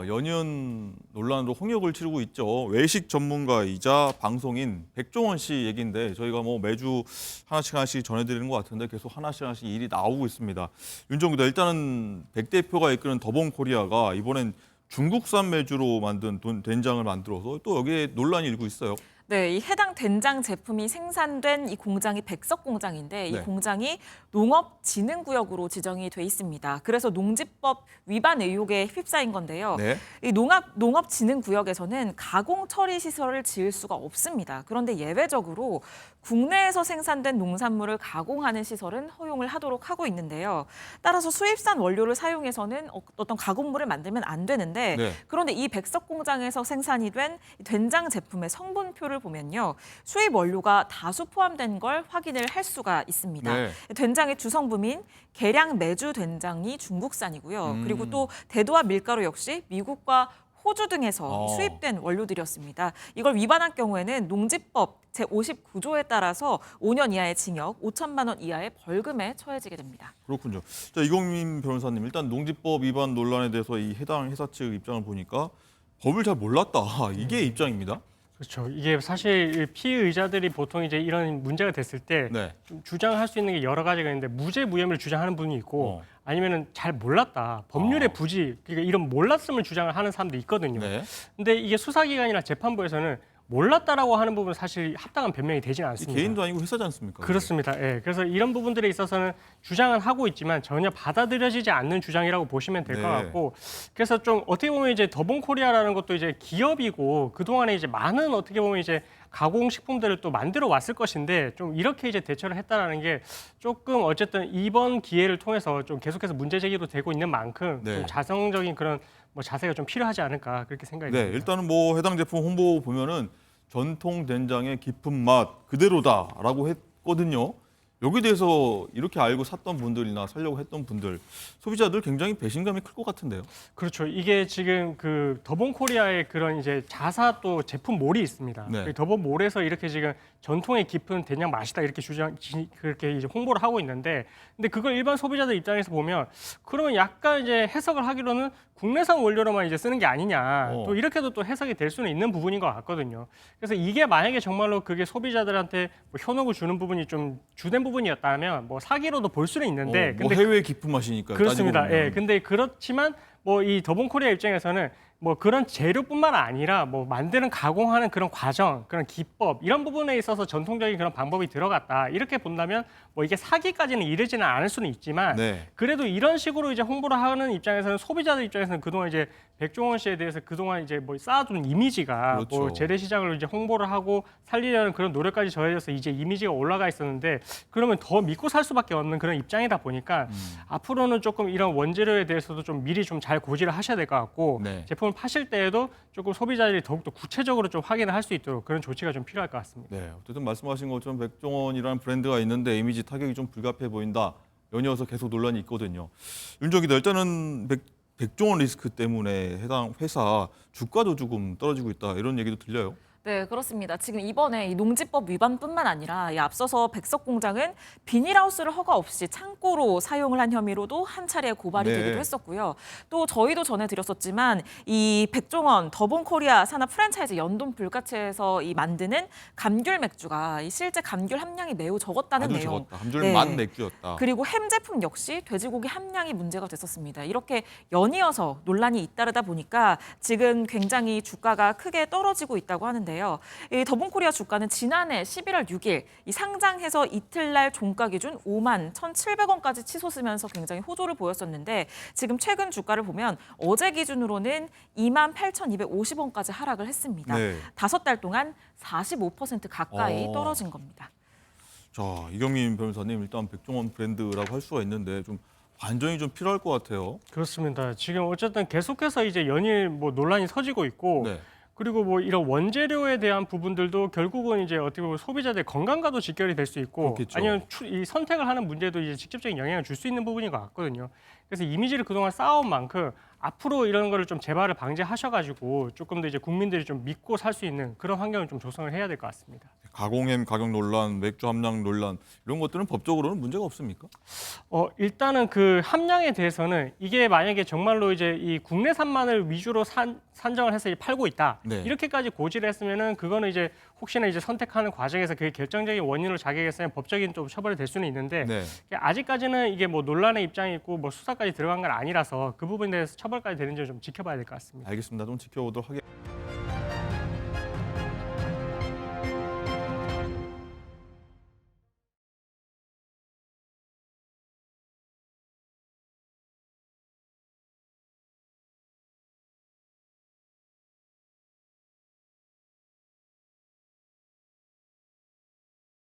연이은 논란으로 홍역을 치르고 있죠. 외식 전문가이자 방송인 백종원 씨 얘기인데 저희가 뭐 매주 하나씩 전해드리는 것 같은데 계속 하나씩 일이 나오고 있습니다. 윤정 기자, 일단은 백 대표가 이끄는 더본코리아가 이번엔 중국산 매주로 만든 된장을 만들어서 또 여기에 논란이 일고 있어요. 네, 이 해당 된장 제품이 생산된 이 공장이 백석 공장인데 이 네. 공장이 농업진흥구역으로 지정이 돼 있습니다. 그래서 농지법 위반 의혹에 휩싸인 건데요. 네. 이 농업진흥구역에서는 가공 처리 시설을 지을 수가 없습니다. 그런데 예외적으로 국내에서 생산된 농산물을 가공하는 시설은 허용을 하도록 하고 있는데요. 따라서 수입산 원료를 사용해서는 어떤 가공물을 만들면 안 되는데 네. 그런데 이 백석 공장에서 생산이 된 된장 제품의 성분표를 보면요. 수입 원료가 다수 포함된 걸 확인을 할 수가 있습니다. 네. 된장의 주성분인 계량 메주 된장이 중국산이고요. 그리고 또 대두와 밀가루 역시 미국과 호주 등에서 수입된 원료들이었습니다. 이걸 위반한 경우에는 농지법 제59조에 따라서 5년 이하의 징역, 5천만 원 이하의 벌금에 처해지게 됩니다. 그렇군요. 자, 이경민 변호사님, 일단 농지법 위반 논란에 대해서 이 해당 회사 측 입장을 보니까 법을 잘 몰랐다. 이게 입장입니다. 그렇죠. 이게 사실 피의자들이 보통 이제 이런 문제가 됐을 때 네. 좀 주장할 수 있는 게 여러 가지가 있는데 무죄 무혐의를 주장하는 분이 있고 아니면은 잘 몰랐다. 법률의 부지, 그러니까 이런 몰랐음을 주장을 하는 사람도 있거든요. 네. 근데 이게 수사기관이나 재판부에서는 몰랐다라고 하는 부분은 사실 합당한 변명이 되지는 않습니다. 개인도 아니고 회사지 않습니까? 그렇습니다. 예. 그래서 이런 부분들에 있어서는 주장은 하고 있지만 전혀 받아들여지지 않는 주장이라고 보시면 될 것 네. 같고, 그래서 좀 어떻게 보면 이제 더본코리아라는 것도 이제 기업이고 그 동안에 이제 많은 어떻게 보면 이제 가공식품들을 또 만들어 왔을 것인데 좀 이렇게 이제 대처를 했다라는 게 조금 어쨌든 이번 기회를 통해서 좀 계속해서 문제 제기도 되고 있는 만큼 네. 좀 자성적인 그런 뭐 자세가 좀 필요하지 않을까 그렇게 생각이 네, 듭니다. 일단은 뭐 해당 제품 홍보 보면은 전통 된장의 깊은 맛 그대로다라고 했거든요. 여기에 대해서 이렇게 알고 샀던 분들이나 사려고 했던 분들, 소비자들 굉장히 배신감이 클 것 같은데요. 그렇죠. 이게 지금 그 더본코리아의 그런 이제 자사 또 제품몰이 있습니다. 네. 그 더본몰에서 이렇게 지금 전통의 깊은 된장 맛이다 이렇게 그렇게 이제 홍보를 하고 있는데, 근데 그걸 일반 소비자들 입장에서 보면 그러면 약간 이제 해석을 하기로는 국내산 원료로만 이제 쓰는 게 아니냐, 또 이렇게도 또 해석이 될 수는 있는 부분인 것 같거든요. 그래서 이게 만약에 정말로 그게 소비자들한테 뭐 현혹을 주는 부분이 좀 주된 부분이었다면 뭐 사기로도 볼 수는 있는데, 뭐 근데 해외 깊은 맛이니까. 그렇습니다. 예. 근데 그렇지만 뭐 이 더본코리아 입장에서는 뭐 그런 재료뿐만 아니라 뭐 만드는 가공하는 그런 과정, 그런 기법 이런 부분에 있어서 전통적인 그런 방법이 들어갔다. 이렇게 본다면 뭐 이게 사기까지는 이르지는 않을 수는 있지만 네. 그래도 이런 식으로 이제 홍보를 하는 입장에서는 소비자들 입장에서는 그동안 이제 백종원 씨에 대해서 그동안 이제 뭐 쌓아둔 이미지가 그렇죠. 뭐 재래시장을 이제 홍보를 하고 살리려는 그런 노력까지 더해져서 이제 이미지가 올라가 있었는데, 그러면 더 믿고 살 수밖에 없는 그런 입장이다 보니까 앞으로는 조금 이런 원재료에 대해서도 좀 미리 좀 잘 고지를 하셔야 될 것 같고, 네. 제품을 파실 때에도 조금 소비자들이 더욱더 구체적으로 좀 확인을 할 수 있도록 그런 조치가 좀 필요할 것 같습니다. 네, 어쨌든 말씀하신 것처럼 백종원이라는 브랜드가 있는데 이미지 타격이 좀 불가피해 보인다. 연이어서 계속 논란이 있거든요. 윤정 기자, 일단은 백종원 리스크 때문에 해당 회사 주가도 조금 떨어지고 있다. 이런 얘기도 들려요. 네, 그렇습니다. 지금 이번에 이 농지법 위반뿐만 아니라 이 앞서서 백석 공장은 비닐하우스를 허가 없이 창고로 사용을 한 혐의로도 한 차례 고발이 네. 되기도 했었고요. 또 저희도 전해드렸었지만 이 백종원 더본코리아 산하 프랜차이즈 연돈 불가체에서 이 만드는 감귤 맥주가 이 실제 감귤 함량이 매우 적었다는 아주 내용. 적었다. 감귤 네. 맛 맥주였다. 그리고 햄 제품 역시 돼지고기 함량이 문제가 됐었습니다. 이렇게 연이어서 논란이 잇따르다 보니까 지금 굉장히 주가가 크게 떨어지고 있다고 하는데요. 이 더본코리아 주가는 지난해 11월 6일 이 상장해서 이틀날 종가 기준 5만 1,700원까지 치솟으면서 굉장히 호조를 보였었는데, 지금 최근 주가를 보면 어제 기준으로는 2만 8,250원까지 하락을 했습니다. 네. 5달 동안 45% 가까이 떨어진 겁니다. 자, 이경민 변호사님, 일단 백종원 브랜드라고 할 수가 있는데 좀 반전이 좀 필요할 것 같아요. 그렇습니다. 지금 어쨌든 계속해서 이제 연일 뭐 논란이 터지고 있고, 네. 그리고 뭐 이런 원재료에 대한 부분들도 결국은 이제 어떻게 보면 소비자들의 건강과도 직결이 될 수 있고, 그렇겠죠. 아니면 이 선택을 하는 문제도 이제 직접적인 영향을 줄 수 있는 부분인 것 같거든요. 그래서 이미지를 그동안 쌓아온 만큼 앞으로 이런 거를 좀 재발을 방지하셔가지고 조금 더 이제 국민들이 좀 믿고 살 수 있는 그런 환경을 좀 조성을 해야 될 것 같습니다. 가공햄 가격 논란, 맥주 함량 논란 이런 것들은 법적으로는 문제가 없습니까? 일단은 그 함량에 대해서는 이게 만약에 정말로 이제 이 국내산만을 위주로 산정을 해서 팔고 있다. 네. 이렇게까지 고지를 했으면은 그거는 이제 혹시나 이제 선택하는 과정에서 그게 결정적인 원인으로 자기했으면 법적인 좀 처벌이 될 수는 있는데 네. 아직까지는 이게 뭐 논란의 입장이 있고 뭐 수사까지 들어간 건 아니라서 그 부분에 대해서 처벌까지 되는지 좀 지켜봐야 될 것 같습니다. 알겠습니다. 좀 지켜보도록 하겠습니다.